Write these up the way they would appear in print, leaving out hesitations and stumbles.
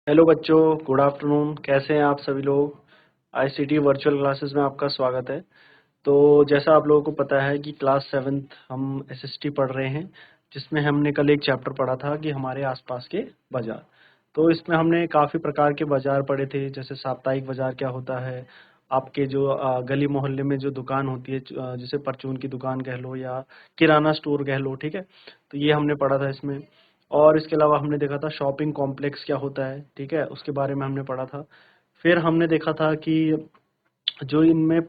Hello बच्चों, good afternoon. कैसे हैं आप सभी लोग। आईसीटी वर्चुअल क्लासेस में आपका स्वागत है। तो जैसा आप लोगों को पता है कि क्लास 7th हम एसएसटी पढ़ रहे हैं, जिसमें हमने कल एक चैप्टर पढ़ा था कि हमारे आसपास के बाजार। तो इसमें हमने काफ़ी प्रकार के बाजार पढ़े थे, जैसे साप्ताहिक बाजार क्या होता है, आपके जो गली मोहल्ले में जो दुकान होती है, जैसे परचून की दुकान कह लो या किराना स्टोर कह लो, ठीक है। तो ये हमने पढ़ा था इसमें। और इसके अलावा हमने देखा था शॉपिंग कॉम्प्लेक्स क्या होता है, ठीक है, उसके बारे में हमने पढ़ा था। फिर हमने देखा था कि जो इनमें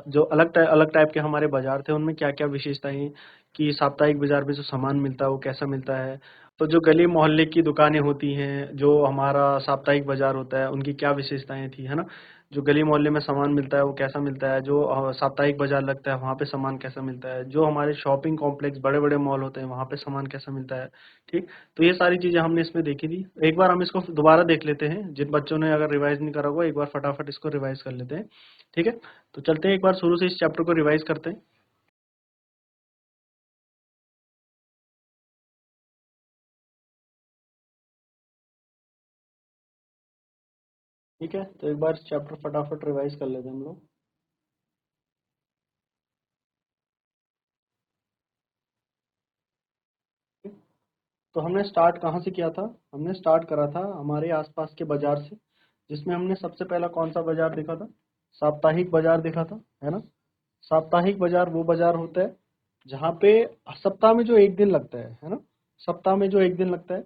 जो अलग टाइप के हमारे बाजार थे, उनमें क्या क्या विशेषताएं, कि साप्ताहिक बाजार में जो सामान मिलता है वो कैसा मिलता है। तो जो गली मोहल्ले की दुकानें होती हैं, जो हमारा साप्ताहिक बाजार होता है, उनकी क्या विशेषताएं थी, है ना। जो गली मोहल्ले में सामान मिलता है वो कैसा मिलता है, जो साप्ताहिक बाजार लगता है वहाँ पे सामान कैसा मिलता है, जो हमारे शॉपिंग कॉम्प्लेक्स बड़े बड़े मॉल होते हैं वहाँ पे सामान कैसा मिलता है। ठीक। तो ये सारी चीजें हमने इसमें देखी थी। एक बार हम इसको दोबारा देख लेते हैं, जिन बच्चों ने अगर रिवाइज नहीं करा होगा एक बार फटाफट इसको रिवाइज कर लेते हैं। ठीक है। तो चलते हैं एक बार शुरू से इस चैप्टर को रिवाइज करते हैं। ठीक है, तो एक बार चैप्टर फटाफट रिवाइज कर लेते हैं हम लोग। तो हमने स्टार्ट कहाँ से किया था। हमने स्टार्ट करा था हमारे आसपास के बाजार से, जिसमें हमने सबसे पहला कौन सा बाजार देखा था, साप्ताहिक बाजार देखा था, है ना। साप्ताहिक बाजार वो बाजार होता है जहाँ पे सप्ताह में जो एक दिन लगता है ना। सप्ताह में जो एक दिन लगता है,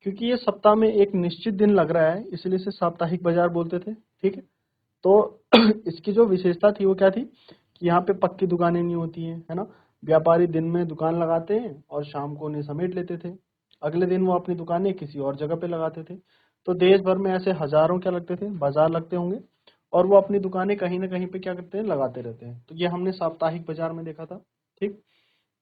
क्योंकि ये सप्ताह में एक निश्चित दिन लग रहा है, इसलिए इसे साप्ताहिक बाजार बोलते थे। ठीक है। तो इसकी जो विशेषता थी वो क्या थी, कि यहाँ पे पक्की दुकानें नहीं होती हैं, है ना। व्यापारी दिन में दुकान लगाते हैं और शाम को उन्हें समेट लेते थे। अगले दिन वो अपनी दुकानें किसी और जगह पे लगाते थे। तो देश भर में ऐसे हजारों क्या लगते थे, बाजार लगते होंगे, और वो अपनी दुकानें कहीं ना कहीं पे क्या करते हैं, लगाते रहते हैं। तो ये हमने साप्ताहिक बाजार में देखा था। ठीक।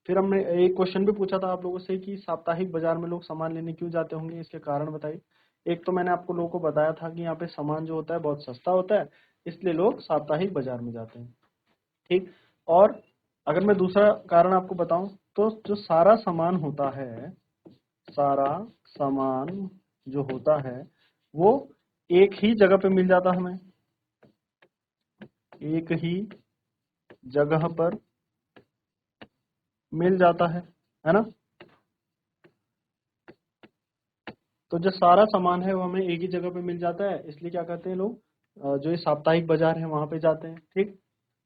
फिर हमने एक क्वेश्चन भी पूछा था आप लोगों से कि साप्ताहिक बाजार में लोग सामान लेने क्यों जाते होंगे, इसके कारण बताइए। एक तो मैंने आपको लोगों को बताया था कि यहाँ पे सामान जो होता है बहुत सस्ता होता है, इसलिए लोग साप्ताहिक बाजार में जाते हैं। ठीक। और अगर मैं दूसरा कारण आपको बताऊं, तो जो सारा सामान होता है, सारा सामान जो होता है वो एक ही जगह पे मिल जाता है हमें, एक ही जगह पर मिल जाता है ना। तो जो सारा सामान है वो हमें एक ही जगह पे मिल जाता है, इसलिए क्या करते हैं लोग, जो ये साप्ताहिक बाजार है वहां पे जाते हैं। ठीक।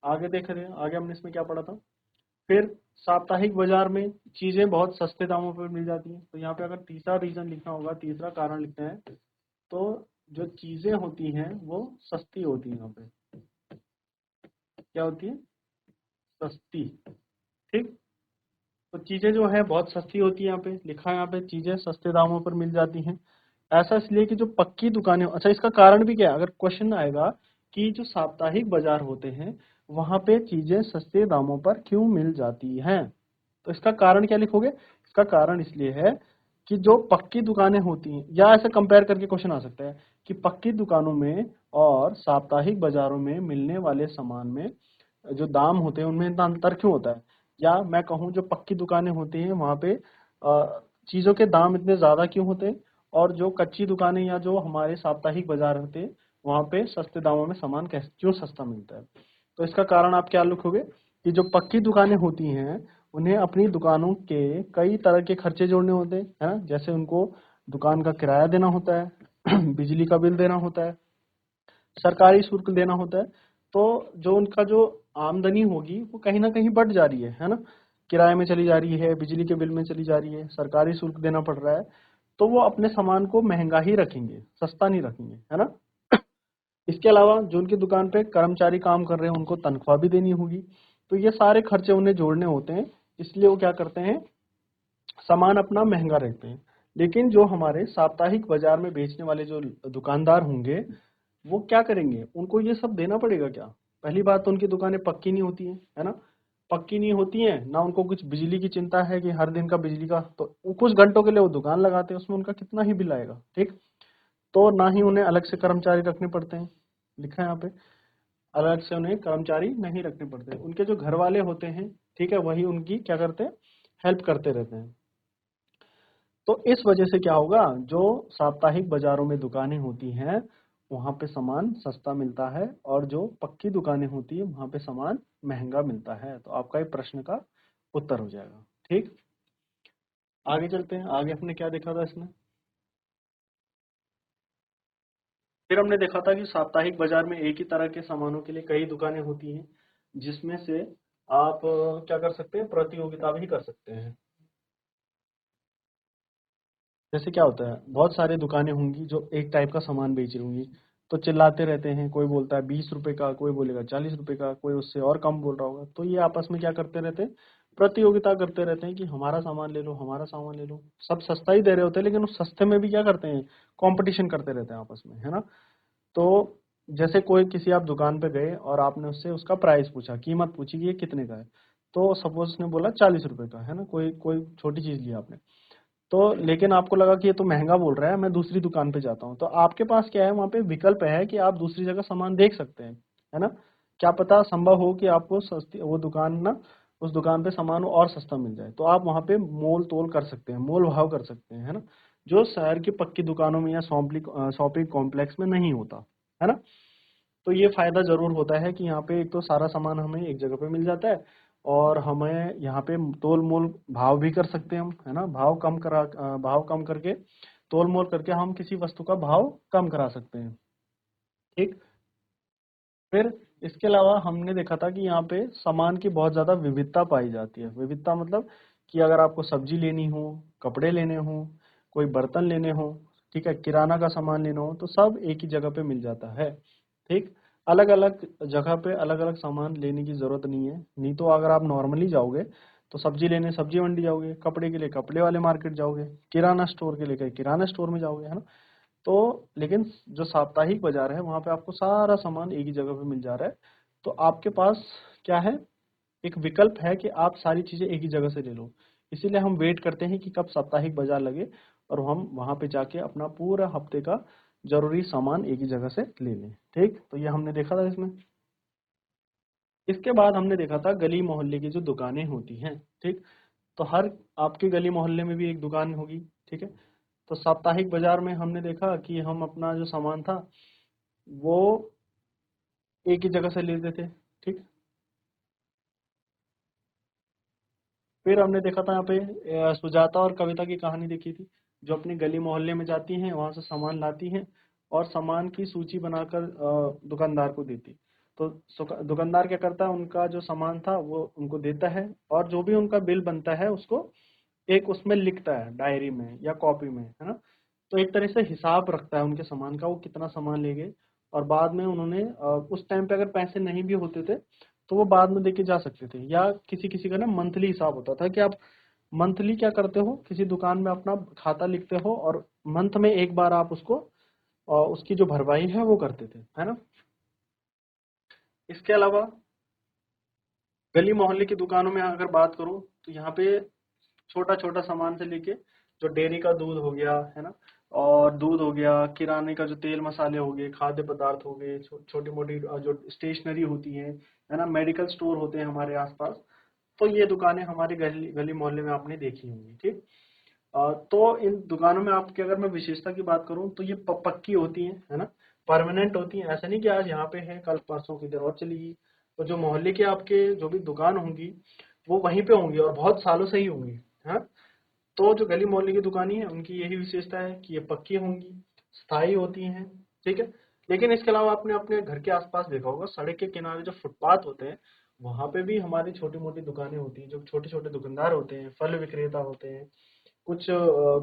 आगे देख रहे हैं, आगे हमने इसमें क्या पढ़ा था। फिर साप्ताहिक बाजार में चीजें बहुत सस्ते दामों पर मिल जाती हैं। तो यहाँ पे अगर तीसरा रीजन लिखना होगा, तीसरा कारण लिखना है, तो जो चीजें होती हैं वो सस्ती होती हैं। यहाँ पे क्या होती है, सस्ती। ठीक। तो चीजें जो है बहुत सस्ती होती है, यहाँ पे लिखा है, यहाँ पे चीजें सस्ते दामों पर मिल जाती हैं। ऐसा इसलिए कि जो पक्की दुकानें, अच्छा इसका कारण भी क्या है, अगर क्वेश्चन आएगा कि जो साप्ताहिक बाजार होते हैं वहां पे चीजें सस्ते दामों पर क्यों मिल जाती हैं, तो इसका कारण क्या लिखोगे। इसका कारण इसलिए है कि जो पक्की दुकानें होती हैं, या ऐसे कंपेयर करके क्वेश्चन आ सकता है कि पक्की दुकानों में और साप्ताहिक बाजारों में मिलने वाले सामान में जो दाम होते हैं उनमें इतना अंतर क्यों होता है। या मैं कहूँ जो पक्की दुकानें होती हैं वहां पे चीजों के दाम इतने ज्यादा क्यों होते हैं, और जो कच्ची दुकानें या जो हमारे साप्ताहिक बाजार होते हैं वहां पे सस्ते दामों में सामान कैसे क्यों सस्ता मिलता है। तो इसका कारण आप क्या लिखोगे, कि जो पक्की दुकानें होती हैं उन्हें अपनी दुकानों के कई तरह के खर्चे जोड़ने होते हैं, है ना। जैसे उनको दुकान का किराया देना होता है, बिजली का बिल देना होता है, सरकारी शुल्क देना होता है। तो जो उनका जो आमदनी होगी वो कहीं ना कहीं बढ़ जा रही है ना। किराए में चली जा रही है, बिजली के बिल में चली जा रही है, सरकारी शुल्क देना पड़ रहा है। तो वो अपने सामान को महंगा ही रखेंगे, सस्ता नहीं रखेंगे, है ना। इसके अलावा जो उनकी दुकान पे कर्मचारी काम कर रहे हैं उनको तनख्वाह भी देनी होगी। तो ये सारे खर्चे उन्हें जोड़ने होते हैं, इसलिए वो क्या करते हैं, सामान अपना महंगा रखते हैं। लेकिन जो हमारे साप्ताहिक बाजार में बेचने वाले जो दुकानदार होंगे वो क्या करेंगे, उनको ये सब देना पड़ेगा क्या। पहली बात तो उनकी दुकानें पक्की नहीं होती हैं, है ना। पक्की नहीं होती हैं ना, उनको कुछ बिजली की चिंता है कि हर दिन का बिजली का, तो वो कुछ घंटों के लिए वो दुकान लगाते हैं, उसमें उनका कितना ही बिल आएगा। ठीक। तो ना ही उन्हें अलग से कर्मचारी रखने पड़ते हैं, लिखा है यहाँ पे, अलग से उन्हें कर्मचारी नहीं रखने पड़ते। उनके जो घर वाले होते हैं, ठीक है, वही उनकी क्या करते हैं, हेल्प करते रहते हैं। तो इस वजह से क्या होगा, जो साप्ताहिक बाजारों में दुकानें होती हैं वहां पे सामान सस्ता मिलता है, और जो पक्की दुकानें होती है वहां पे सामान महंगा मिलता है। तो आपका ये प्रश्न का उत्तर हो जाएगा। ठीक, आगे चलते हैं। आगे हमने क्या देखा था इसमें, फिर हमने देखा था कि साप्ताहिक बाजार में एक ही तरह के सामानों के लिए कई दुकानें होती हैं, जिसमें से आप क्या कर सकते हैं, प्रतियोगिता भी कर सकते हैं। जैसे क्या होता है, बहुत सारे दुकानें होंगी जो एक टाइप का सामान बेच रही होंगी, तो चिल्लाते रहते हैं, कोई बोलता है 20 रुपए का, कोई बोलेगा 40 रुपए का, कोई उससे और कम बोल रहा होगा। तो ये आपस में क्या करते रहते हैं, प्रतियोगिता करते रहते हैं कि हमारा सामान ले लो, हमारा सामान ले लो। सब सस्ता ही दे रहे होते हैं, लेकिन उस सस्ते में भी क्या करते हैं, कंपटीशन करते रहते हैं आपस में, है ना। तो जैसे कोई किसी आप दुकान पे गए और आपने उससे उसका प्राइस पूछा, कीमत पूछी कि ये कितने का है, तो सपोज उसने बोला 40 रुपए का, है ना, कोई कोई छोटी चीज ली आपने। तो लेकिन आपको लगा कि ये तो महंगा बोल रहा है, मैं दूसरी दुकान पे जाता हूँ। तो आपके पास क्या है, वहां पे विकल्प है कि आप दूसरी जगह सामान देख सकते हैं, है ना। क्या पता संभव हो कि आपको सस्ती वो दुकान ना, उस दुकान पे सामान और सस्ता मिल जाए, तो आप वहां पे मोल तोल कर सकते हैं, मोल भाव कर सकते हैं, है ना, जो शहर की पक्की दुकानों में या शॉपिंग कॉम्प्लेक्स में नहीं होता, है ना। तो ये फायदा जरूर होता है कि यहाँ पे एक तो सारा सामान हमें एक जगह पे मिल जाता है, और हमें यहाँ पे तोल मोल भाव भी कर सकते हैं हम, है ना। भाव कम करके, तोल मोल करके हम किसी वस्तु का भाव कम करा सकते हैं। ठीक, फिर इसके अलावा हमने देखा था कि यहाँ पे सामान की बहुत ज्यादा विविधता पाई जाती है। विविधता मतलब कि अगर आपको सब्जी लेनी हो, कपड़े लेने हो, कोई बर्तन लेने हो, ठीक है, किराना का सामान लेना हो, तो सब एक ही जगह पे मिल जाता है। ठीक, अलग अलग जगह पे अलग अलग सामान लेने की जरूरत नहीं है। नहीं तो अगर आप नॉर्मली जाओगे तो सब्जी लेने सब्जी मंडी जाओगे, कपड़े के लिए कपड़े वाले मार्केट जाओगे, किराना स्टोर के लिए किराना स्टोर में जाओगे, है ना। तो लेकिन जो साप्ताहिक बाजार है वहां पे आपको सारा सामान एक ही जगह पे मिल जा रहा है। तो आपके पास क्या है, एक विकल्प है कि आप सारी चीजें एक ही जगह से ले लो। इसीलिए हम वेट करते हैं कि कब साप्ताहिक बाजार लगे और हम वहां पे जाके अपना पूरा हफ्ते का जरूरी सामान एक ही जगह से ले लें। ठीक, तो ये हमने देखा था इसमें। इसके बाद हमने देखा था गली मोहल्ले की जो दुकानें होती हैं। ठीक, तो हर आपके गली मोहल्ले में भी एक दुकान होगी। ठीक है, तो साप्ताहिक बाजार में हमने देखा कि हम अपना जो सामान था वो एक ही जगह से लेते थे। ठीक, फिर हमने देखा था यहाँ पे सुजाता और कविता की कहानी देखी थी, जो अपनी गली मोहल्ले में जाती हैं, वहां से सामान लाती हैं और सामान की सूची बनाकर दुकानदार को देती। तो दुकानदार क्या करता है, उनका जो सामान था वो उनको देता है, और जो भी उनका बिल बनता है उसको एक उसमें लिखता है, डायरी में या कॉपी में, है ना। तो एक तरह से हिसाब रखता है उनके सामान का, वो कितना सामान ले गए। और बाद में उन्होंने उस टाइम पे अगर पैसे नहीं भी होते थे तो वो बाद में देके जा सकते थे, या किसी किसी का ना मंथली हिसाब होता था कि आप मंथली क्या करते हो, किसी दुकान में अपना खाता लिखते हो और मंथ में एक बार आप उसको उसकी जो भरपाई है वो करते थे, है ना। इसके अलावा गली मोहल्ले की दुकानों में अगर बात करूं तो यहाँ पे छोटा छोटा सामान से लेके जो डेयरी का दूध हो गया, है ना, और दूध हो गया, किराने का जो तेल मसाले हो गए, खाद्य पदार्थ हो गए, छोटी मोटी जो स्टेशनरी होती है ना, मेडिकल स्टोर होते हैं हमारे आसपास। तो ये दुकानें हमारे गली गली मोहल्ले में आपने देखी होंगी। ठीक, तो इन दुकानों में आपकी अगर मैं विशेषता की बात करूं तो ये पक्की होती है ना, परमानेंट होती है। ऐसा नहीं कि आज यहाँ पे है कल परसों की देर और चलेगी। तो जो मोहल्ले के आपके जो भी दुकान होंगी वो वहीं पे होंगी और बहुत सालों से ही होंगी, है। तो जो गली मोहल्ले की दुकानें हैं उनकी यही विशेषता है कि ये पक्की होंगी, स्थायी होती हैं। ठीक है, लेकिन इसके अलावा आपने अपने घर के आसपास देखा होगा, सड़क के किनारे जो फुटपाथ होते हैं वहां पे भी हमारी छोटी मोटी दुकानें होती हैं, जो छोटे छोटे दुकानदार होते हैं, फल विक्रेता होते हैं, कुछ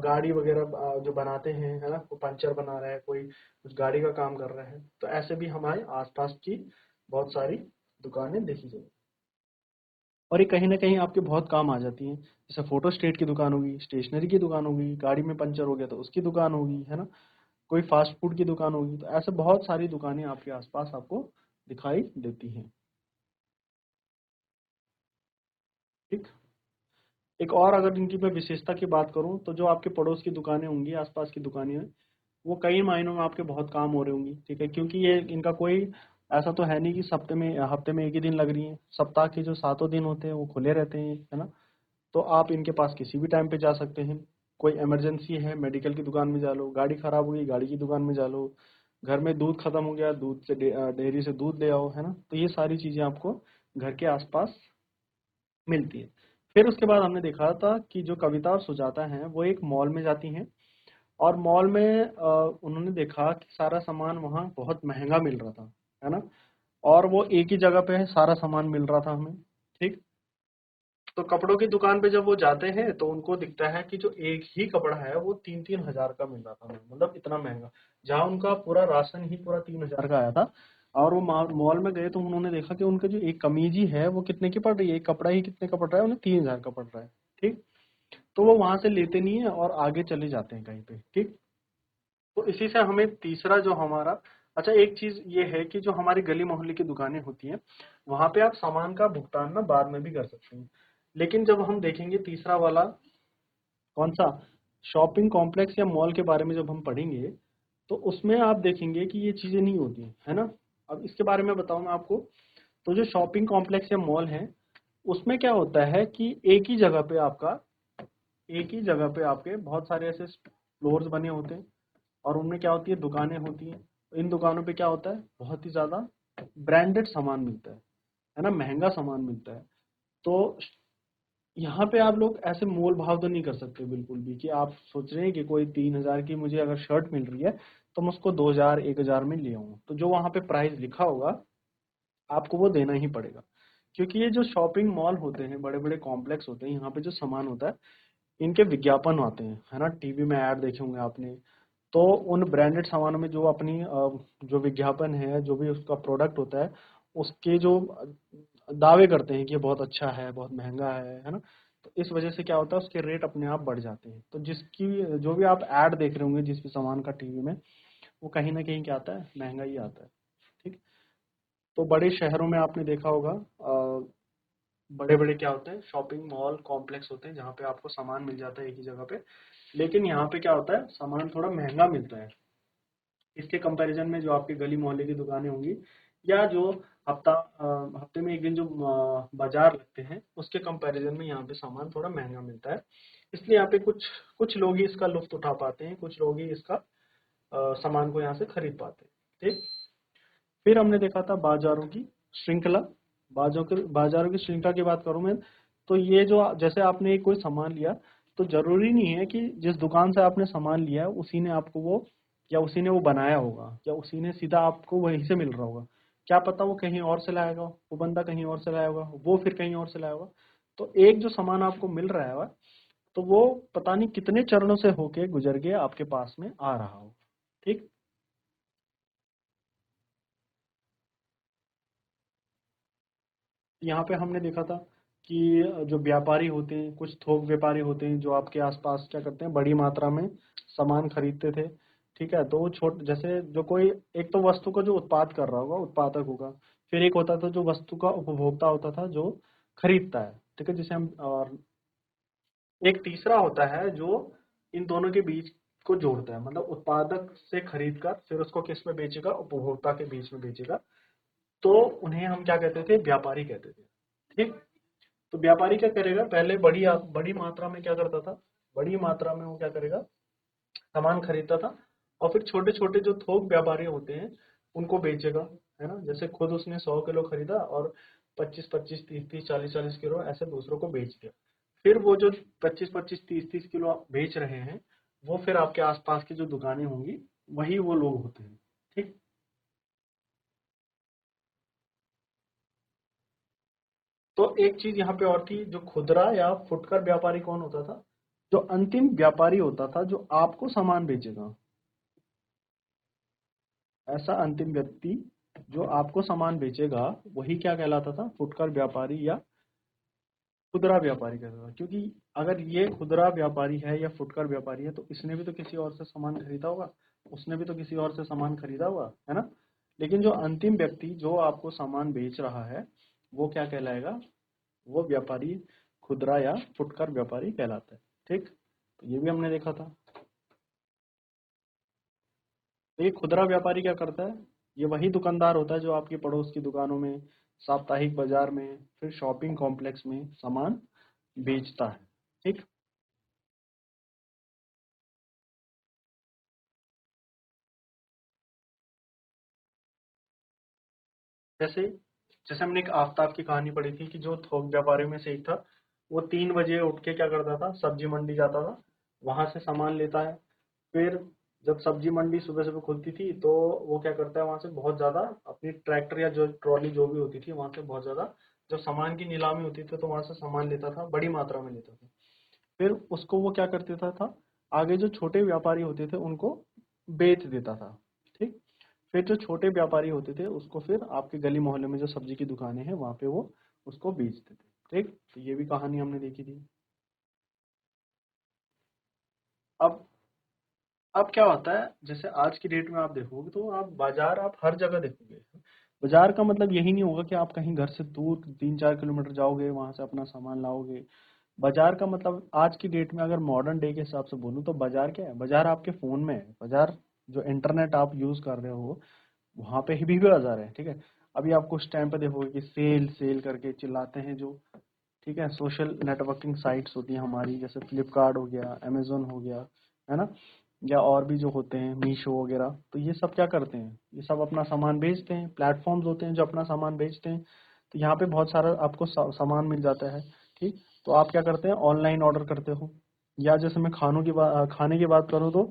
गाड़ी वगैरह जो बनाते हैं, है ना, कोई पंचर बना रहा है, कोई कुछ गाड़ी का काम कर रहा है। तो ऐसे भी हमारे आसपास की बहुत सारी दुकानें देखी जाएगी, और ये कहीं ना कहीं आपके बहुत काम आ जाती हैं। जैसे फोटो स्टेट की दुकान होगी, स्टेशनरी की दुकान होगी, गाड़ी में पंचर हो गया तो उसकी दुकान होगी, है ना, कोई फास्ट फूड की दुकान होगी। तो ऐसे बहुत सारी दुकानें आपके आसपास आपको दिखाई देती हैं। ठीक, एक और अगर इनकी मैं विशेषता की बात करूं तो जो आपके पड़ोस की दुकानें होंगी, आसपास की दुकानें हैं, वो कई मायनों में आपके बहुत काम हो रही होंगी। ठीक है, क्योंकि ये इनका कोई ऐसा तो है नहीं कि हफ्ते में एक ही दिन लग रही है। सप्ताह के जो सातों दिन होते हैं वो खुले रहते हैं, है ना। तो आप इनके पास किसी भी टाइम पे जा सकते हैं। कोई इमरजेंसी है, मेडिकल की दुकान में जा लो, गाड़ी खराब हो गई, गाड़ी की दुकान में जा लो, घर में दूध खत्म हो गया, दूध से डेयरी से दूध ले आओ, है ना। तो ये सारी चीजें आपको घर के आसपास मिलती है। फिर उसके बाद हमने देखा था कि जो कविता और सुजाता हैं वो एक मॉल में जाती हैं, और मॉल में उन्होंने देखा कि सारा सामान वहाँ बहुत महंगा मिल रहा था, है ना। और वो एक ही जगह पे है, सारा सामान मिल रहा था हमें, ठीक। तो कपड़ों की दुकान पे जब वो जाते हैं तो उनको दिखता है कि जो एक ही कपड़ा है वो 3-3 हजार का मिल रहा था हमें, मतलब इतना महंगा, जहाँ उनका पूरा राशन ही पूरा 3 हजार का आया था। और वो मॉल में गए तो उन्होंने देखा कि उनका जो एक कमीज ही है वो कितने की पड़ रही है, एक कपड़ा ही कितने का पड़ रहा है, उन्हें 3 हजार का पड़ रहा है, ठीक। तो वो वहां से लेते नहीं है और आगे चले जाते हैं कहीं पे, ठीक। तो इसी से हमें तीसरा जो हमारा, अच्छा एक चीज ये है कि जो हमारी गली मोहल्ले की दुकानें होती हैं वहां पे आप सामान का भुगतान ना बाद में भी कर सकते हैं। लेकिन जब हम देखेंगे तीसरा वाला, कौन सा, शॉपिंग कॉम्प्लेक्स या मॉल के बारे में जब हम पढ़ेंगे, तो उसमें आप देखेंगे कि ये चीजें नहीं होती हैं, है ना। अब इसके बारे में बताऊं मैं आपको। तो जो शॉपिंग कॉम्प्लेक्स या मॉल है उसमें क्या होता है कि एक ही जगह पे आपके बहुत सारे ऐसे फ्लोर्स बने होते हैं, और उनमें क्या होती है, दुकानें होती हैं। इन दुकानों पे क्या होता है, बहुत ही ज्यादा ब्रांडेड सामान मिलता है ना, महंगा सामान मिलता है। तो यहाँ पे आप लोग ऐसे मोल भाव तो नहीं कर सकते बिल्कुल भी, कि आप सोच रहे हैं कि कोई 3 हजार की मुझे अगर शर्ट मिल रही है तो मैं उसको 2 हजार 1 हजार में ले आऊँ, तो जो वहां पे प्राइस लिखा होगा आपको वो देना ही पड़ेगा। क्योंकि ये जो शॉपिंग मॉल होते हैं, बड़े बड़े कॉम्प्लेक्स होते हैं, यहाँ पे जो सामान होता है इनके विज्ञापन आते हैं, है ना, टीवी में ऐड देखे होंगे आपने। तो उन ब्रांडेड सामानों में जो अपनी जो विज्ञापन है, जो भी उसका प्रोडक्ट होता है, उसके जो दावे करते हैं कि ये बहुत अच्छा है, बहुत महंगा है ना। तो इस वजह से क्या होता है, उसके रेट अपने आप बढ़ जाते हैं। तो जिसकी जो भी आप ऐड देख रहे होंगे जिस भी सामान का टीवी में, वो कहीं ना कहीं क्या आता है, महंगा ही आता है, ठीक। तो बड़े शहरों में आपने देखा होगा बड़े बड़े क्या होते हैं, शॉपिंग मॉल कॉम्प्लेक्स होते हैं जहाँ पे आपको सामान मिल जाता है एक ही जगह पे। लेकिन यहाँ पे क्या होता है, सामान थोड़ा महंगा मिलता है इसके कंपैरिजन में जो आपके गली मोहल्ले की दुकानें होंगी, या जो हफ्ते में एक दिन जो बाजार लगते हैं उसके कंपैरिजन में यहाँ पे सामान थोड़ा महंगा मिलता है। इसलिए यहाँ पे कुछ कुछ लोग ही इसका लुत्फ उठा पाते हैं, कुछ लोग ही इसका सामान को यहाँ से खरीद पाते हैं, ठीक। फिर हमने देखा था बाजारों की श्रृंखला। बाजारों की श्रृंखला की बात करूं मैं, तो ये जो जैसे आपने कोई सामान लिया, तो जरूरी नहीं है कि जिस दुकान से आपने सामान लिया है उसी ने आपको वो, या उसी ने वो बनाया होगा, या उसी ने सीधा आपको वहीं से मिल रहा होगा। क्या पता वो कहीं और से लाया होगा, वो बंदा कहीं और से लाया होगा, वो फिर कहीं और से लाया होगा। तो एक जो सामान आपको मिल रहा है तो वो पता नहीं कितने चरणों से होके गुजर के आपके पास में आ रहा हो, ठीक। यहाँ पे हमने देखा था कि जो व्यापारी होते हैं, कुछ थोक व्यापारी होते हैं जो आपके आसपास क्या करते हैं, बड़ी मात्रा में सामान खरीदते थे, ठीक है। तो वो छोट जैसे जो कोई, एक तो वस्तु को जो उत्पाद कर रहा होगा उत्पादक होगा, फिर एक होता था जो वस्तु का उपभोक्ता होता था जो खरीदता है, ठीक है, जिसे हम, और एक तीसरा होता है जो इन दोनों के बीच को जोड़ता है, मतलब उत्पादक से खरीद कर फिर उसको किस में बेचेगा, उपभोक्ता के बीच में बेचेगा। तो उन्हें हम क्या कहते थे, व्यापारी कहते थे, ठीक। तो व्यापारी क्या करेगा, पहले बड़ी मात्रा में क्या करता था, बड़ी मात्रा में वो क्या करेगा, सामान खरीदता था, और फिर छोटे छोटे जो थोक व्यापारी होते हैं उनको बेचेगा, है ना। जैसे खुद उसने 100 किलो खरीदा और 25-25, 30-30, 40-40 किलो ऐसे दूसरों को बेच दिया। फिर वो जो 25-25, 30-30 किलो आप बेच रहे हैं, वो फिर आपके आसपास की जो दुकानें होंगी वही वो लोग होते हैं, ठीक। तो एक चीज यहाँ पे और थी, जो खुदरा या फुटकर व्यापारी कौन होता था, जो अंतिम व्यापारी होता था जो आपको सामान बेचेगा। ऐसा अंतिम व्यक्ति जो आपको सामान बेचेगा वही क्या कहलाता था, फुटकर व्यापारी या खुदरा व्यापारी कहता था। क्योंकि अगर ये खुदरा व्यापारी है या फुटकर व्यापारी है तो इसने भी तो किसी और से सामान खरीदा होगा, उसने भी तो किसी और से सामान खरीदा होगा, है ना। लेकिन जो अंतिम व्यक्ति जो आपको सामान बेच रहा है वो क्या कहलाएगा, वो व्यापारी खुदरा या फुटकर व्यापारी कहलाता है, ठीक। तो ये भी हमने देखा था। तो ये खुदरा व्यापारी क्या करता है, ये वही दुकानदार होता है जो आपके पड़ोस की दुकानों में, साप्ताहिक बाजार में, फिर शॉपिंग कॉम्प्लेक्स में सामान बेचता है, ठीक। जैसे जैसे हमने एक आफ्ताब की कहानी पढ़ी थी कि जो थोक व्यापारियों में से एक था, वो 3 बजे उठ के क्या करता था, सब्जी मंडी जाता था, वहां से सामान लेता है। फिर जब सब्जी मंडी सुबह सुबह खुलती थी तो वो क्या करता है, वहां से बहुत ज्यादा अपनी ट्रैक्टर या जो ट्रॉली जो भी होती थी वहां से बहुत ज्यादा, जब सामान की नीलामी होती थी तो वहां से सामान लेता था, बड़ी मात्रा में लेता था। फिर उसको वो क्या कर देता था, आगे जो छोटे व्यापारी होते थे उनको बेच देता था। ठीक। फिर जो छोटे व्यापारी होते थे उसको फिर आपके गली मोहल्ले में जो सब्जी की दुकानें हैं वहां पे वो उसको बेचते थे। ठीक, तो ये भी कहानी हमने देखी थी। अब अब क्या होता है, जैसे आज की डेट में आप देखोगे तो आप बाजार आप हर जगह देखोगे। बाजार का मतलब यही नहीं होगा कि आप कहीं घर से दूर 3-4 किलोमीटर जाओगे वहां से अपना सामान लाओगे। बाजार का मतलब आज की डेट में अगर मॉडर्न डे के हिसाब से बोलूँ तो बाजार क्या है, बाजार आपके फोन में है। बाजार जो इंटरनेट आप यूज कर रहे हो वहां पे भी बाजार है। ठीक है। अभी आपको उस टाइम पे देखोगे कि सेल सेल करके चिल्लाते हैं जो, ठीक है, सोशल नेटवर्किंग साइट्स होती हैं हमारी, जैसे फ्लिपकार्ट हो गया, अमेजोन हो गया, है ना, या और भी जो होते हैं मीशो वगैरह, तो ये सब क्या करते हैं, ये सब अपना सामान बेचते हैं, प्लेटफॉर्म्स होते हैं जो अपना सामान बेचते हैं। तो यहाँ पे बहुत सारा आपको सामान मिल जाता है। ठीक। तो आप क्या करते हैं, ऑनलाइन ऑर्डर करते हो, या जैसे मैं खाने की बात करूँ तो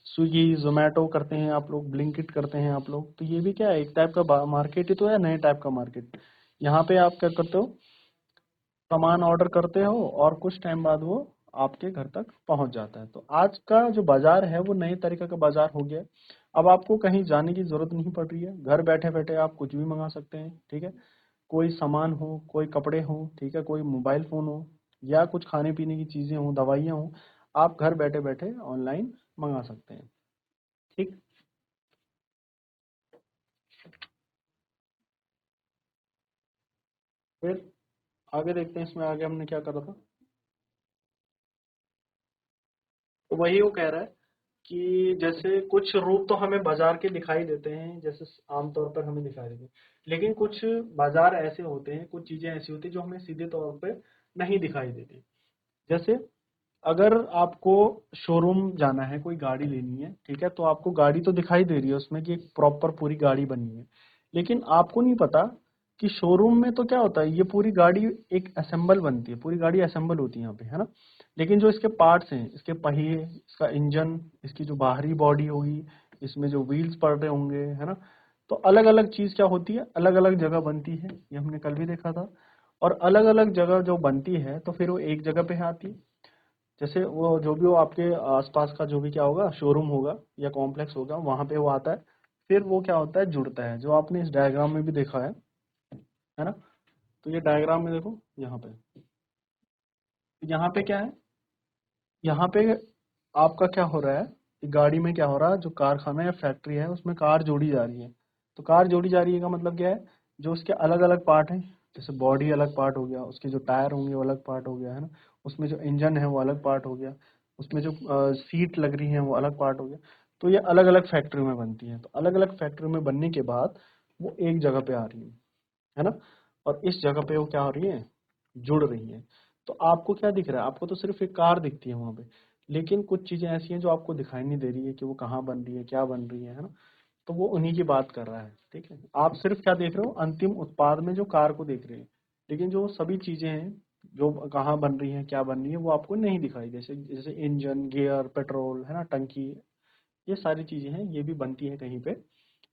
स्विगी जोमेटो करते हैं आप लोग, ब्लिंकिट करते हैं आप लोग। तो ये भी क्या है, एक टाइप का मार्केट ही तो है, नए टाइप का मार्केट। यहाँ पे आप क्या करते हो, सामान ऑर्डर करते हो और कुछ टाइम बाद वो आपके घर तक पहुंच जाता है। तो आज का जो बाजार है वो नए तरीके का बाजार हो गया है। अब आपको कहीं जाने की जरूरत नहीं पड़ रही है, घर बैठे बैठे आप कुछ भी मंगा सकते हैं। ठीक है। कोई सामान हो, कोई कपड़े हो, ठीक है, कोई मोबाइल फोन हो, या कुछ खाने पीने की चीजें हो, दवाइयाँ हो, आप घर बैठे बैठे ऑनलाइन मंगा सकते हैं। ठीक। फिर आगे देखते हैं, इसमें आगे हमने क्या करा था। तो वही वो कह रहा है कि जैसे कुछ रूप तो हमें बाजार के दिखाई देते हैं, जैसे आमतौर पर हमें दिखाई देते हैं, लेकिन कुछ बाजार ऐसे होते हैं, कुछ चीजें ऐसी होती हैं जो हमें सीधे तौर पे नहीं दिखाई देती। जैसे अगर आपको शोरूम जाना है, कोई गाड़ी लेनी है, ठीक है, तो आपको गाड़ी तो दिखाई दे रही है उसमें कि एक प्रॉपर पूरी गाड़ी बनी है, लेकिन आपको नहीं पता कि शोरूम में तो क्या होता है, ये पूरी गाड़ी एक असेंबल बनती है, पूरी गाड़ी असेंबल होती है यहाँ पे, है ना। लेकिन जो इसके पार्ट्स हैं, इसके पहिए, इसका इंजन, इसकी जो बाहरी बॉडी होगी, इसमें जो व्हील्स पड़ रहे होंगे, है ना, तो अलग अलग चीज क्या होती है, अलग अलग जगह बनती है, ये हमने कल भी देखा था। और अलग अलग जगह जो बनती है तो फिर वो एक जगह पे आती है। जैसे वो जो भी वो आपके आसपास का जो भी क्या होगा, शोरूम होगा या कॉम्प्लेक्स होगा, वहां पे वो आता है। फिर वो क्या होता है, जुड़ता है, जो आपने इस डायग्राम में भी देखा है ना। तो ये डायग्राम में देखो यहाँ पे, यहाँ पे क्या है, यहाँ पे आपका क्या हो रहा है कि गाड़ी में क्या हो रहा है, जो कारखाना या फैक्ट्री है उसमें कार जोड़ी जा रही है। तो कार जोड़ी जा रही है का मतलब क्या है, जो उसके अलग अलग पार्ट हैं, जैसे बॉडी अलग पार्ट हो गया, उसके जो टायर होंगे वो अलग पार्ट हो गया, है ना, उसमें जो इंजन है वो अलग पार्ट हो गया, उसमें जो सीट लग रही है वो अलग पार्ट हो गया। तो ये अलग अलग फैक्ट्री में बनती है, तो अलग अलग फैक्ट्री में बनने के बाद वो एक जगह पे आ रही है ना। और इस जगह पे वो क्या हो रही है, जुड़ रही है। तो आपको क्या दिख रहा है, आपको तो सिर्फ एक कार दिखती है वहां पे, लेकिन कुछ चीजें ऐसी हैं जो आपको दिखाई नहीं दे रही है कि वो कहाँ बन रही है, क्या बन रही है ना। तो वो उन्हीं की बात कर रहा है। ठीक है। आप सिर्फ क्या देख रहे हो, अंतिम उत्पाद में जो कार को देख रहे हैं, लेकिन जो सभी चीजें हैं जो कहाँ बन रही हैं, क्या बन रही है, वो आपको नहीं दिखाई, जैसे जैसे इंजन, गियर, पेट्रोल, है ना, टंकी, ये सारी चीजें हैं, ये भी बनती है कहीं पे।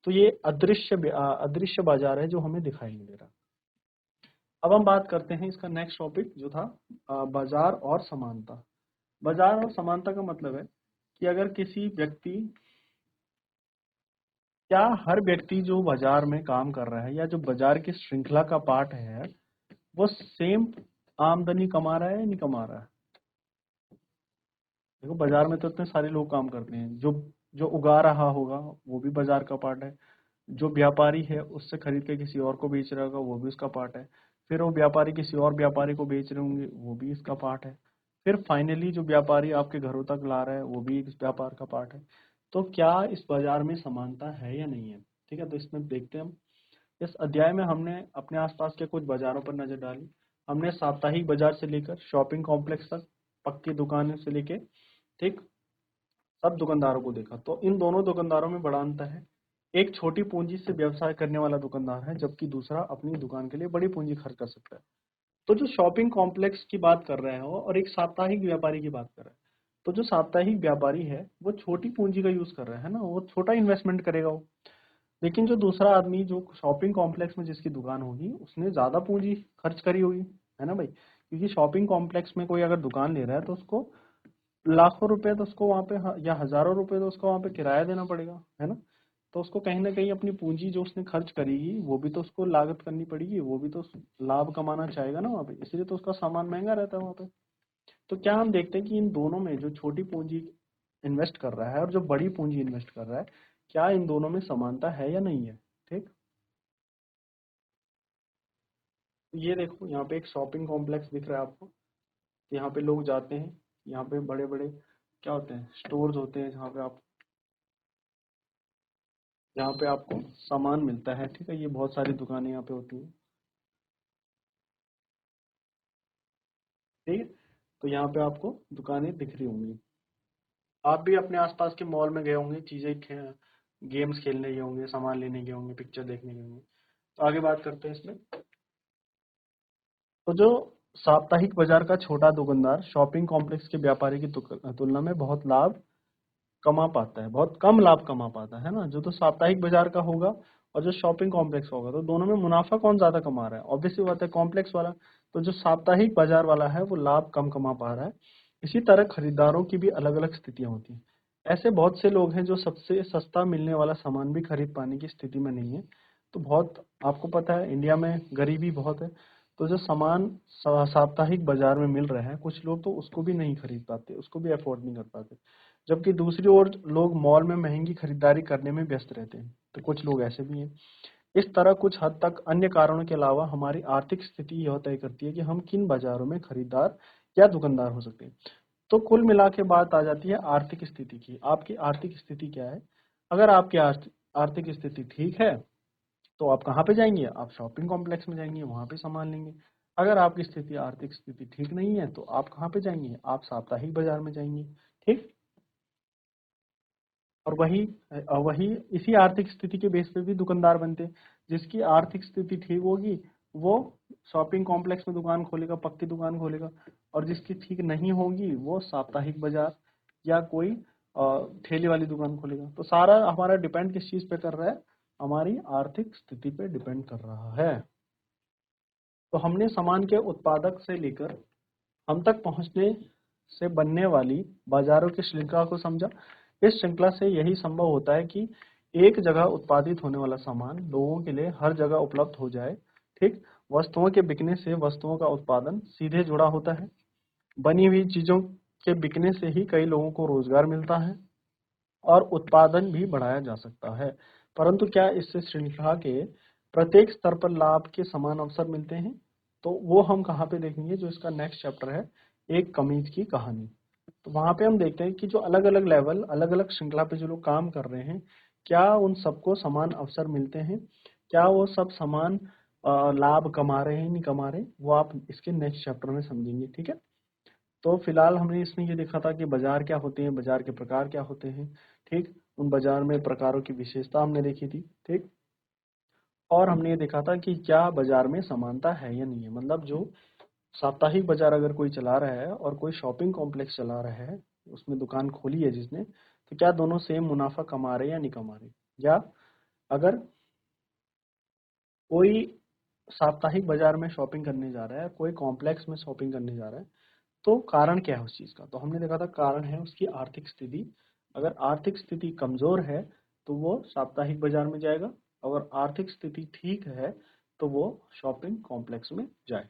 तो ये अदृश्य बाजार है जो हमें दिखाई नहीं दे रहा। अब हम बात करते हैं इसका नेक्स्ट टॉपिक जो था, बाजार और समानता। बाजार और समानता का मतलब है कि अगर किसी व्यक्ति, क्या हर व्यक्ति जो बाजार में काम कर रहा है या जो बाजार की श्रृंखला का पार्ट है, वो सेम आमदनी कमा रहा है या नहीं कमा रहा है। देखो बाजार में तो इतने सारे लोग काम करते हैं, जो जो उगा रहा होगा वो भी बाजार का पार्ट है, जो व्यापारी है उससे खरीद के किसी और को बेच रहा होगा वो भी उसका पार्ट है, फिर वो व्यापारी किसी और व्यापारी को बेच रहे होंगे वो भी इसका पार्ट है, फिर फाइनली जो व्यापारी आपके घरों तक ला रहा है वो भी इस व्यापार का पार्ट है। तो क्या इस बाजार में समानता है या नहीं है। ठीक है, तो इसमें देखते हैं हम। इस अध्याय में हमने अपने आसपास के कुछ बाजारों पर नजर डाली। हमने साप्ताहिक बाजार से लेकर शॉपिंग कॉम्प्लेक्स तक, पक्की दुकानों से लेके, ठीक, सब दुकानदारों को देखा। तो इन दोनों दुकानदारों में बड़ा अंतर है। एक छोटी पूंजी से व्यवसाय करने वाला दुकानदार है, जबकि दूसरा अपनी दुकान के लिए बड़ी पूंजी खर्च कर सकता है। तो जो शॉपिंग कॉम्प्लेक्स की बात कर रहे हैं वो, और एक साप्ताहिक व्यापारी की बात कर रहे हैं। तो जो साप्ताहिक व्यापारी है वो छोटी पूंजी का यूज कर रहा है ना, वो छोटा इन्वेस्टमेंट करेगा वो। लेकिन जो दूसरा आदमी जो शॉपिंग कॉम्प्लेक्स में जिसकी दुकान होगी उसने ज्यादा पूंजी खर्च करी होगी, है ना भाई, क्योंकि शॉपिंग कॉम्प्लेक्स में कोई अगर दुकान ले रहा है तो उसको लाखों रुपए तो उसको वहां पे या हजारों रुपए तो उसको वहां पे किराया देना पड़ेगा, है ना। तो उसको कहीं ना कहीं अपनी पूंजी जो उसने खर्च करेगी वो भी तो उसको लागत करनी पड़ेगी, वो भी तो लाभ कमाना चाहेगा ना वहाँ पे, इसलिए तो उसका सामान महंगा रहता है वहाँ पे। तो क्या हम देखते हैं कि इन दोनों में जो छोटी पूंजी इन्वेस्ट कर रहा है और जो बड़ी पूंजी इन्वेस्ट कर रहा है, क्या इन दोनों में समानता है या नहीं है। ठीक, तो ये देखो यहाँ पे एक शॉपिंग कॉम्प्लेक्स दिख रहा है आपको। यहाँ पे लोग जाते हैं, यहाँ पे बड़े बड़े क्या होते हैं, स्टोर्स होते हैं, जहाँ पे आपको सामान मिलता है। ठीक है, ये बहुत सारी दुकानें यहाँ पे होती हैं। ठीक है, तो यहाँ पे आपको दुकानें दिख रही होंगी। आप भी अपने आसपास के मॉल में गए होंगे, गेम्स खेलने गए होंगे, सामान लेने गए होंगे, पिक्चर देखने गए होंगे। तो आगे बात करते हैं इसमें। तो जो साप्ताहिक बाजार का छोटा दुकानदार शॉपिंग कॉम्प्लेक्स के व्यापारी की तुलना में बहुत लाभ कमा पाता है, बहुत कम लाभ कमा पाता है ना, जो तो साप्ताहिक बाजार का होगा और जो शॉपिंग कॉम्प्लेक्स होगा, तो दोनों में मुनाफा कौन ज्यादा कमा रहा है, ऑब्वियसली बात है कॉम्प्लेक्स वाला। तो जो साप्ताहिक बाजार वाला है वो लाभ कम कमा पा रहा है। इसी तरह खरीदारों की भी अलग अलग स्थितियां होती हैं। ऐसे बहुत से लोग हैं जो सबसे सस्ता मिलने वाला सामान भी खरीद पाने की स्थिति में नहीं है। तो बहुत आपको पता है इंडिया में गरीबी बहुत है। तो जो सामान साप्ताहिक बाजार में मिल रहा है, कुछ लोग तो उसको भी नहीं खरीद पाते, उसको भी अफोर्ड नहीं कर पाते। जबकि दूसरी ओर लोग मॉल में महंगी खरीदारी करने में व्यस्त रहते हैं, तो कुछ लोग ऐसे भी हैं। इस तरह कुछ हद तक अन्य कारणों के अलावा हमारी आर्थिक स्थिति यह तय करती है कि हम किन बाजारों में खरीदार या दुकानदार हो सकते हैं। तो कुल मिला के बात आ जाती है आर्थिक स्थिति की। आपकी आर्थिक स्थिति क्या है? अगर आपकी आर्थिक स्थिति ठीक है तो आप कहाँ पे जाएंगे? आप शॉपिंग कॉम्प्लेक्स में जाएंगे, वहां पे सामान लेंगे। अगर आपकी स्थिति आर्थिक स्थिति ठीक नहीं है तो आप कहाँ पे जाएंगे? आप साप्ताहिक बाजार में जाएंगे। ठीक, और वही इसी आर्थिक स्थिति के बेस पे भी दुकानदार बनते हैं। जिसकी आर्थिक स्थिति ठीक होगी वो शॉपिंग कॉम्प्लेक्स में दुकान खोलेगा, पक्की दुकान खोलेगा। और जिसकी ठीक नहीं होगी वो साप्ताहिक बाजार या कोई ठेले वाली दुकान खोलेगा। तो सारा हमारा डिपेंड किस चीज पे कर रहा है? हमारी आर्थिक स्थिति पे डिपेंड कर रहा है। तो हमने सामान के उत्पादक से लेकर हम तक पहुंचने से बनने वाली बाजारों की श्रृंखला को समझा। इस श्रृंखला से यही संभव होता है कि एक जगह उत्पादित होने वाला सामान लोगों के लिए हर जगह उपलब्ध हो जाए। ठीक, वस्तुओं के बिकने से वस्तुओं का उत्पादन सीधे जुड़ा होता है। बनी हुई चीजों के बिकने से ही कई लोगों को रोजगार मिलता है और उत्पादन भी बढ़ाया जा सकता है। परंतु क्या इससे श्रृंखला के प्रत्येक स्तर पर लाभ के समान अवसर मिलते हैं? तो वो हम कहाँ पे देखेंगे? जो इसका नेक्स्ट चैप्टर है, एक कमीज की कहानी। तो वहां पे हम देखते हैं कि जो अलग अलग लेवल, अलग अलग श्रृंखला पे जो लोग काम कर रहे हैं, क्या उन सबको समान अवसर मिलते हैं? क्या वो सब समान लाभ कमा रहे हैं, नहीं कमा रहे? वो आप इसके नेक्स्ट चैप्टर में समझेंगे। ठीक है, तो फिलहाल हमने इसमें ये देखा था कि बाजार क्या होते हैं, बाजार के प्रकार क्या होते हैं। ठीक, उन बाजार में प्रकारों की विशेषता हमने देखी थी। ठीक, और हमने ये देखा था कि क्या बाजार में समानता है या नहीं है, मतलब जो साप्ताहिक बाजार अगर कोई चला रहा है और कोई शॉपिंग कॉम्प्लेक्स चला रहा है, उसमें दुकान खोली है जिसने, तो क्या दोनों सेम मुनाफा कमा रहे हैं या नहीं कमा रहे? या अगर कोई साप्ताहिक बाजार में शॉपिंग करने जा रहा है, कोई कॉम्प्लेक्स में शॉपिंग करने जा रहा है, तो कारण क्या है उस चीज का? तो हमने देखा था कारण है उसकी आर्थिक स्थिति। अगर आर्थिक स्थिति कमजोर है तो वो साप्ताहिक बाजार में जाएगा, अगर आर्थिक स्थिति ठीक है तो वो शॉपिंग कॉम्प्लेक्स में जाए।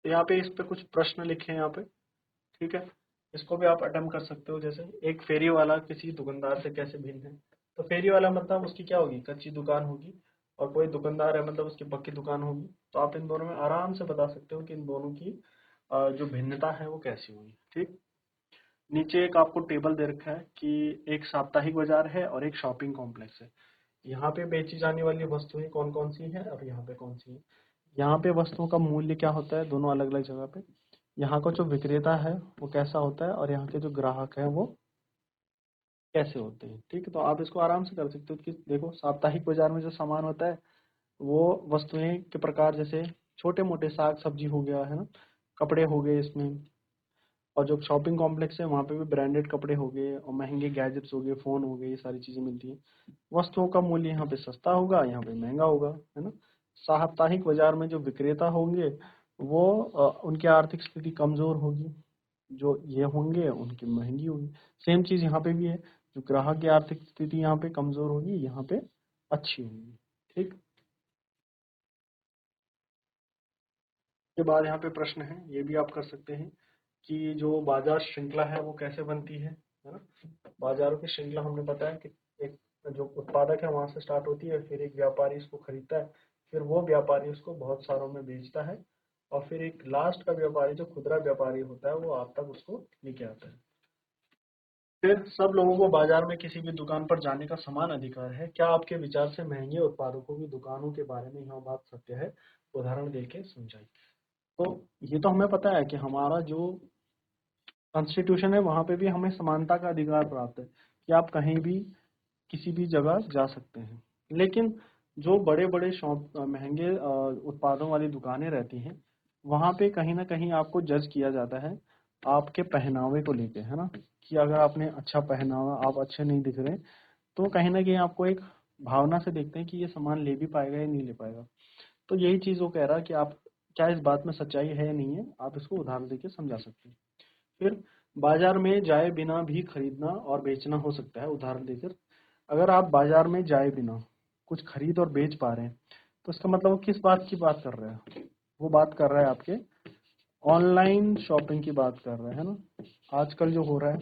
तो यहाँ पे इस पे कुछ प्रश्न लिखे हैं यहाँ पे। ठीक है, इसको भी आप अटेम्प्ट कर सकते हो। जैसे एक फेरी वाला किसी दुकानदार से कैसे भिन्न है? तो फेरी वाला मतलब उसकी क्या होगी? कच्ची दुकान होगी। और कोई दुकानदार है मतलब उसकी पक्की दुकान होगी। तो आप इन दोनों में आराम से बता सकते हो कि इन दोनों की जो भिन्नता है वो कैसी होगी। ठीक, नीचे एक आपको टेबल दे रखा है कि एक साप्ताहिक बाजार है और एक शॉपिंग कॉम्प्लेक्स है। यहाँ पे बेची जाने वाली वस्तुएं कौन कौन सी हैं और यहाँ पे कौन सी है। यहाँ पे वस्तुओं का मूल्य क्या होता है दोनों अलग अलग जगह पे? यहाँ का जो विक्रेता है वो कैसा होता है और यहाँ के जो ग्राहक है वो कैसे होते हैं। ठीक है, तो आप इसको आराम से कर सकते हो कि देखो साप्ताहिक बाजार में जो सामान होता है वो वस्तुएं के प्रकार जैसे छोटे मोटे साग सब्जी हो गया है ना, कपड़े हो गए इसमें, और जो शॉपिंग कॉम्प्लेक्स है वहाँ पे भी ब्रांडेड कपड़े हो गए और महंगे गैजेट्स हो गए, फोन हो गए, ये सारी चीजें मिलती हैं। वस्तुओं का मूल्य यहाँ पे सस्ता होगा, यहाँ पे महंगा होगा, है ना। साप्ताहिक बाजार में जो विक्रेता होंगे वो उनकी आर्थिक स्थिति कमजोर होगी, जो ये होंगे उनकी महंगी होगी। सेम चीज यहाँ पे भी है, जो ग्राहक की आर्थिक स्थिति यहाँ पे कमजोर होगी, यहाँ पे अच्छी होगी। ठीक, के बाद यहाँ पे प्रश्न है, ये भी आप कर सकते हैं कि जो बाजार श्रृंखला है वो कैसे बनती है ना। बाजारों की श्रृंखला हमने बताया कि एक जो उत्पादक है वहां से स्टार्ट होती है, फिर एक व्यापारी इसको खरीदता है, फिर वो व्यापारी उसको बहुत सारों में बेचता है, और फिर एक लास्ट का व्यापारी जो खुदरा व्यापारी होता है वो आप तक उसको लेके आता है। फिर सब लोगों को बाजार में किसी भी दुकान पर जाने का समान अधिकार है। क्या आपके विचार से महंगे उत्पादकों की दुकानों के बारे में यह बात सत्य है? उदाहरण देके समझाइए। तो ये तो हमें पता है कि हमारा जो कॉन्स्टिट्यूशन है वहां पे भी हमें समानता का अधिकार प्राप्त है कि आप कहीं भी किसी भी जगह जा सकते हैं। लेकिन जो बड़े बड़े शॉप महंगे उत्पादों वाली दुकानें रहती हैं वहां पे कहीं ना कहीं आपको जज किया जाता है आपके पहनावे को लेके, है ना, कि अगर आपने अच्छा पहनावा, आप अच्छे नहीं दिख रहे, तो कहीं ना कहीं आपको एक भावना से देखते हैं कि ये सामान ले भी पाएगा या नहीं ले पाएगा। तो यही चीज वो कह रहा है कि आप क्या इस बात में सच्चाई है या नहीं है, आप इसको उदाहरण देके समझा सकते हैं। फिर बाजार में जाए बिना भी खरीदना और बेचना हो सकता है, उदाहरण देकर। अगर आप बाजार में जाए बिना कुछ खरीद और बेच पा रहे हैं तो इसका मतलब वो किस बात की बात कर रहा है? वो बात कर रहा है आपके ऑनलाइन शॉपिंग की बात कर रहा है ना, आजकल जो हो रहा है।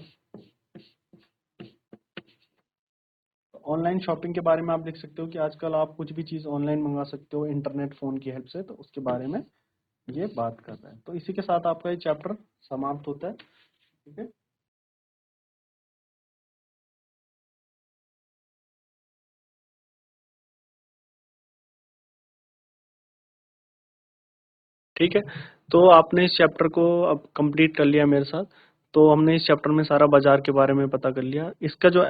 ऑनलाइन शॉपिंग के बारे में आप लिख सकते हो कि आजकल आप कुछ भी चीज ऑनलाइन मंगा सकते हो इंटरनेट फोन की हेल्प से, तो उसके बारे में ये बात कर रहा है। तो इसी के साथ आपका ये चैप्टर समाप्त होता है। ठीक है। ठीक है, तो आपने इस चैप्टर को अब कंप्लीट कर लिया मेरे साथ। तो हमने इस चैप्टर में सारा बाजार के बारे में पता कर लिया। इसका जो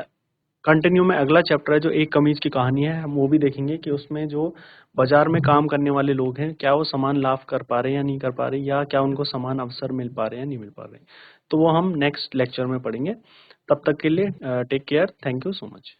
कंटिन्यू में अगला चैप्टर है जो एक कमीज की कहानी है, हम वो भी देखेंगे कि उसमें जो बाजार में काम करने वाले लोग हैं क्या वो समान लाभ कर पा रहे हैं या नहीं कर पा रहे, या क्या उनको समान अवसर मिल पा रहे हैं या नहीं मिल पा रहे। तो वो हम नेक्स्ट लेक्चर में पढ़ेंगे। तब तक के लिए take care, thank you so much.